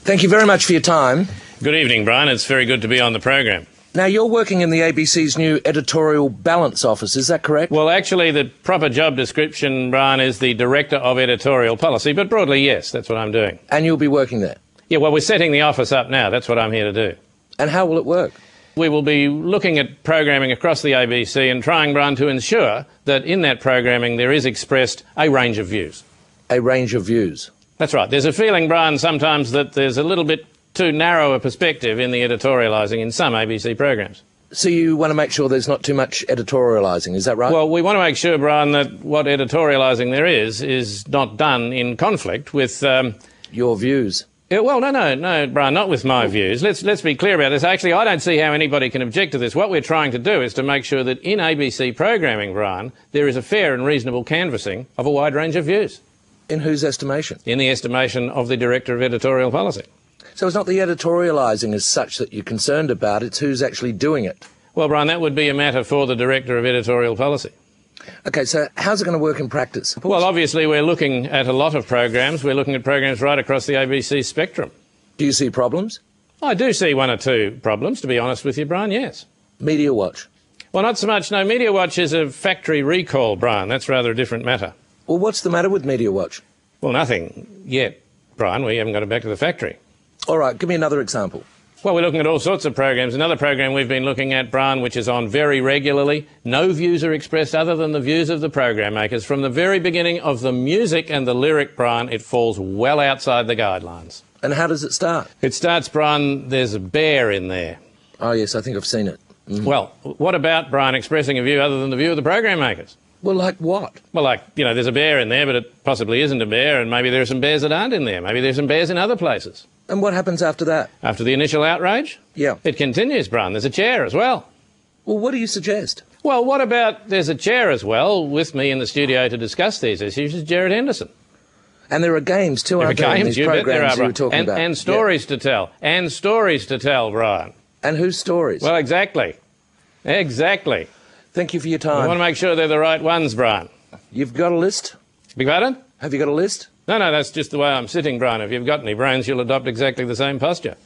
Thank you very much for your time. Good evening, Bryan. It's very good to be on the program. Now, you're working in the ABC's new Editorial Balance Office, is that correct? Well, actually, the proper job description, Bryan, is the Director of Editorial Policy, but broadly, yes, that's what I'm doing. And you'll be working there? Yeah, well, we're setting the office up now. That's what I'm here to do. And how will it work? We will be looking at programming across the ABC and trying, Bryan, to ensure that in that programming there is expressed a range of views. A range of views? That's right. There's a feeling, Bryan, sometimes that there's a little bit too narrow a perspective in the editorialising in some ABC programs. So you want to make sure there's not too much editorialising, is that right? Well, we want to make sure, Bryan, that what editorialising there is not done in conflict with... your views? Yeah, well, no, Bryan, not with my views. Let's be clear about this. Actually, I don't see how anybody can object to this. What we're trying to do is to make sure that in ABC programming, Bryan, there is a fair and reasonable canvassing of a wide range of views. In whose estimation? In the estimation of the Director of Editorial Policy. So it's not the editorialising as such that you're concerned about, it's who's actually doing it? Well, Bryan, that would be a matter for the Director of Editorial Policy. OK, so how's it going to work in practice? Well, obviously, we're looking at a lot of programs. We're looking at programs right across the ABC spectrum. Do you see problems? I do see one or two problems, to be honest with you, Bryan, yes. Media Watch? Well, not so much. No, Media Watch is a factory recall, Bryan. That's rather a different matter. Well, what's the matter with Media Watch? Well, nothing yet, Bryan. We haven't got it back to the factory. All right, give me another example. Well, we're looking at all sorts of programs. Another program we've been looking at, Bryan, which is on very regularly. No views are expressed other than the views of the program makers. From the very beginning of the music and the lyric, Bryan, it falls well outside the guidelines. And how does it start? It starts, Bryan, there's a bear in there. Oh, yes, I think I've seen it. Well, what about, Bryan, expressing a view other than the view of the program makers? Well, like what? Well, like, there's a bear in there, but it possibly isn't a bear, and maybe there are some bears that aren't in there. Maybe there's some bears in other places. And what happens after that? After the initial outrage? Yeah. It continues, Bryan. There's a chair as well. Well, what do you suggest? Well, what about there's a chair as well with me in the studio to discuss these issues is Jared Henderson. And there are games too, aren't there, in these programs you were talking about? And stories to tell. And stories to tell, Bryan. And whose stories? Well, exactly. Exactly. Thank you for your time. We want to make sure they're the right ones, Bryan. You've got a list? Beg pardon? Have you got a list? No, that's just the way I'm sitting, Bryan. If you've got any brains, you'll adopt exactly the same posture.